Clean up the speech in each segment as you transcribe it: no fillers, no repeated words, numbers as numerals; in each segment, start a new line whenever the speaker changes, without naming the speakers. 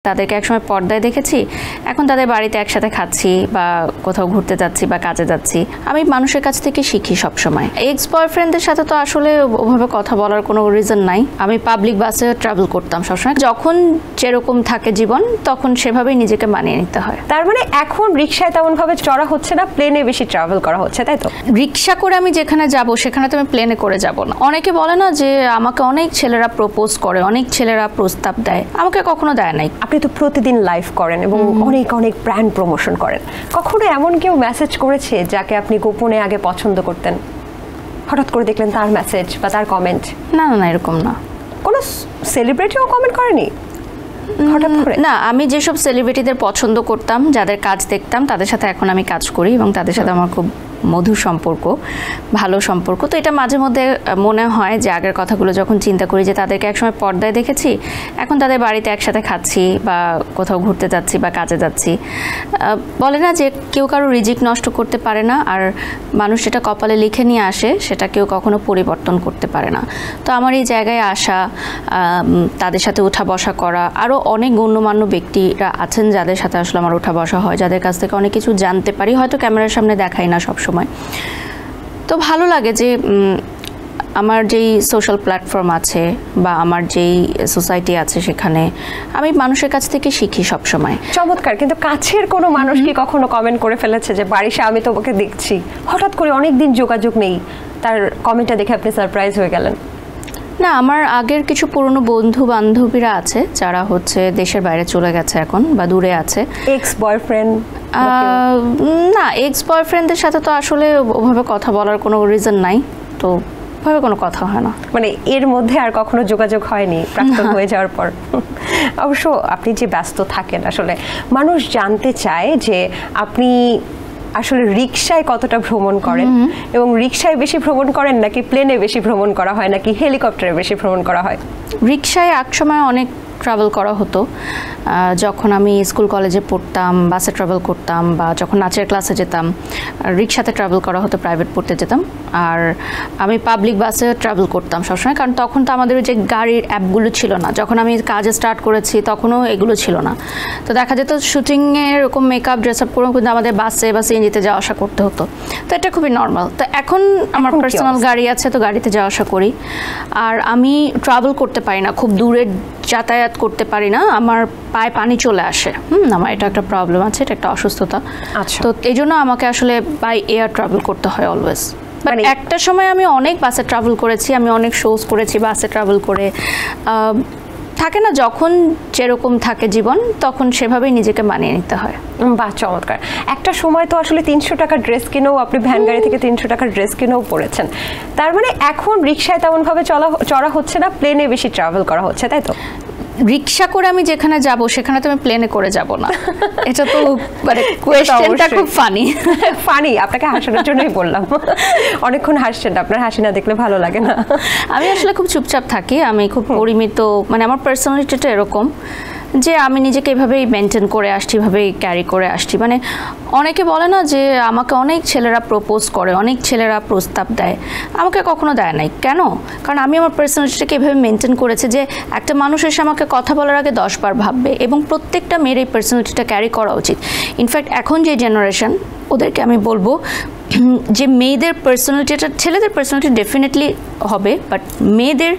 তাদেরকে একসময় পর্দায় দেখেছি, এখন তাদের বাড়িতে একসাথে খাচ্ছি বা কোথাও ঘুরতে যাচ্ছি বা কাজে যাচ্ছি। আমি মানুষের কাছ থেকে শিখি সবসময়। এক্স বয়ফ্রেন্ডদের সাথে তো আসলে ওভাবে কথা বলার কোনো রিজন নাই। আমি পাবলিক বাসে ট্রাভেল করতাম সবসময়। যখন যেরকম থাকে জীবন তখন সেভাবেই নিজেকে মানিয়ে নিতে হয়।
তার মানে এখন রিক্সায় তেমনভাবে চড়া হচ্ছে না, প্লেনে বেশি ট্রাভেল করা হচ্ছে, তাই তো?
রিক্সা করে আমি যেখানে যাব সেখানে তো আমি প্লেনে করে যাব না। অনেকে বলে না যে আমাকে অনেক ছেলেরা প্রপোজ করে, অনেক ছেলেরা প্রস্তাব দেয়, আমাকে কখনো দেয় নাই।
আপনি তো প্রতিদিন লাইভ করেন এবং অনেক অনেক ব্র্যান্ড প্রমোশন করেন। কখনো এমন কেউ মেসেজ করেছে যাকে আপনি গোপনে আগে পছন্দ করতেন, হঠাৎ করে দেখলেন তার মেসেজ বা তার কমেন্ট?
না না না, এরকম না।
কোনো সেলিব্রিটিও কমেন্ট করেনি হঠাৎ করে?
না, আমি যেসব সেলিব্রিটিদের পছন্দ করতাম, যাদের কাজ দেখতাম, তাদের সাথে এখন আমি কাজ করি এবং তাদের সাথে আমার খুব মধুর সম্পর্ক, ভালো সম্পর্ক। তো এটা মাঝে মধ্যে মনে হয় যে আগের কথাগুলো যখন চিন্তা করি যে তাদেরকে একসময় পর্দায় দেখেছি, এখন তাদের বাড়িতে একসাথে খাচ্ছি বা কোথাও ঘুরতে যাচ্ছি বা কাজে যাচ্ছি। বলে না যে কেউ কারো রিজিক নষ্ট করতে পারে না, আর মানুষ যেটা কপালে লিখে নিয়ে আসে সেটা কেউ কখনো পরিবর্তন করতে পারে না। তো আমার এই জায়গায় আসা, তাদের সাথে উঠা বসা করা, আরও অনেক গণ্যমান্য ব্যক্তিরা আছেন যাদের সাথে আসলে আমার উঠা বসা হয়, যাদের কাছ থেকে অনেক কিছু জানতে পারি, হয়তো ক্যামেরার সামনে দেখাই না সবসময়। তো ভালো লাগে যে আমার যেই সোশ্যাল প্ল্যাটফর্ম আছে বা আমার যেই সোসাইটি আছে সেখানে আমি মানুষের কাছ থেকে শিখি সবসময়।
চমৎকার। কিন্তু কাছের কোনো মানুষ কি কখনো কমেন্ট করে ফেলেছে যে বারিশা আমি তোমাকে দেখছি, হঠাৎ করে অনেক দিন যোগাযোগ নেই, তার কমেন্টটা দেখে আপনি সারপ্রাইজ হয়ে গেলেন?
না, আমার আগের কিছু পুরনো বন্ধু বান্ধবীরা আছে যারা হচ্ছে দেশের বাইরে চলে গেছে এখন বা দূরে আছে।
Ex boyfriend?
না, এক্স বয়ফ্রেন্ডদের সাথে তো আসলে ওভাবে কথা বলার কোনো রিজন নাই, তো ওভাবে কোনো কথা হয় না।
মানে এর মধ্যে আর কখনো যোগাযোগ হয়নি প্রাক্তন হয়ে যাওয়ার পর? অবশ্য আপনি যে ব্যস্ত থাকেন, আসলে মানুষ জানতে চায় যে আপনি আসলে রিক্সায় কতটা ভ্রমণ করেন, এবং রিক্সায় বেশি ভ্রমণ করেন নাকি প্লেনে বেশি ভ্রমণ করা হয় নাকি হেলিকপ্টারে বেশি ভ্রমণ করা হয়?
রিক্সায় এক সময় অনেক ট্রাভেল করা হতো, যখন আমি স্কুল কলেজে পড়তাম বাসে ট্রাভেল করতাম, বা যখন নাচের ক্লাসে যেতাম রিক্সাতে ট্রাভেল করা হতো, প্রাইভেট পড়তে যেতাম। আর আমি পাবলিক বাসে ট্রাভেল করতাম সবসময়, কারণ তখন তো আমাদের যে গাড়ির অ্যাপগুলো ছিল না। যখন আমি কাজে স্টার্ট করেছি তখনও এগুলো ছিল না। তো দেখা যেত শুটিংয়ে এরকম মেকআপ ড্রেস আপ করে কিন্তু আমাদের বাসে বা সিএনজিতে যাওয়া আসা করতে হতো। তো এটা খুবই নর্মাল। তো এখন আমার পার্সোনাল গাড়ি আছে, তো গাড়িতে যাওয়া আসা করি। আর আমি ট্রাভেল করতে পারি না, খুব দূরের যাতায়াত করতে পারি না, আমার পায়ে পানি চলে আসে। আমার এটা একটা প্রবলেম আছে, এটা একটা অসুস্থতা। তো এই জন্য আমাকে আসলে বাই এয়ার ট্রাভেল করতে হয় অলওয়েজ। বাট একটা সময় আমি অনেক বাসে ট্রাভেল করেছি, আমি অনেক শোজ করেছি বাসে ট্রাভেল করে। থাকে না, যখন যেরকম থাকে জীবন তখন সেভাবেই নিজেকে মানিয়ে নিতে হয়।
বাহ, চমৎকার। একটা সময় তো আসলে 300 টাকার ড্রেস কিনেও, আপনি ভ্যান গাড়ি থেকে 300 টাকার ড্রেস কিনেও পরেছেন। তার মানে এখন রিক্সায় তেমনভাবে চড়া হচ্ছে না, প্লেনে বেশি ট্রাভেল করা হচ্ছে, তাই তো?
রিক্সা করে আমি যেখানে যাব সেখানে তো আমি প্লেনে করে যাব না। এটা তো মানে কোয়েশ্চেনটা খুব ফানি।
ফানি, আপনাকে হাসানোর জন্যই বললাম। অনেকক্ষণ হাসছেন, আপনার হাসি না দেখলে ভালো লাগে না।
আমি আসলে খুব চুপচাপ থাকি, আমি খুব পরিমিত, মানে আমার পার্সোনালিটিটা এরকম যে আমি নিজেকে এভাবেই মেনটেন করে আসছি, এভাবেই ক্যারি করে আসছি। মানে অনেকে বলে না যে আমাকে অনেক ছেলেরা প্রপোজ করে, অনেক ছেলেরা প্রস্তাব দেয়, আমাকে কখনো দেয় নাই। কেন? কারণ আমি আমার পার্সোনালিটিটাকে এভাবে মেনটেন করেছি যে একটা মানুষ এসে আমাকে কথা বলার আগে 10 বার ভাববে, এবং প্রত্যেকটা মেয়ের এই পার্সোনালিটিটা ক্যারি করা উচিত। ইনফ্যাক্ট এখন যে জেনারেশন, ওদেরকে আমি বলবো যে মেয়েদের পার্সোনালিটিটা, ছেলেদের পার্সোনালিটি ডেফিনেটলি হবে, বাট মেয়েদের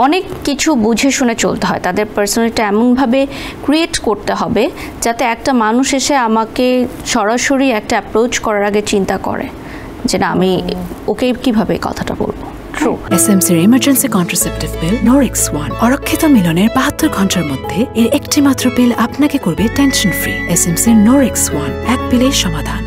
অনেক কিছু বুঝে শুনে চলতে হয়। তাদের পার্সোনালিটি এমনভাবে ক্রিয়েট করতে হবে যাতে একটা মানুষ এসে আমাকে সরাসরি একটা অ্যাপ্রোচ করার আগে চিন্তা করে যে না, আমি ওকে কিভাবে কথাটা বলবো।
এসএমসির emergency contraceptive pill Norix one অরক্ষিত মিলনের 72 ঘন্টার মধ্যে এর একটি মাত্র পিল আপনাকে করবে টেনশন ফ্রি। এসএমসির নরিক্স ওয়ান, এক পিলের সমাধান।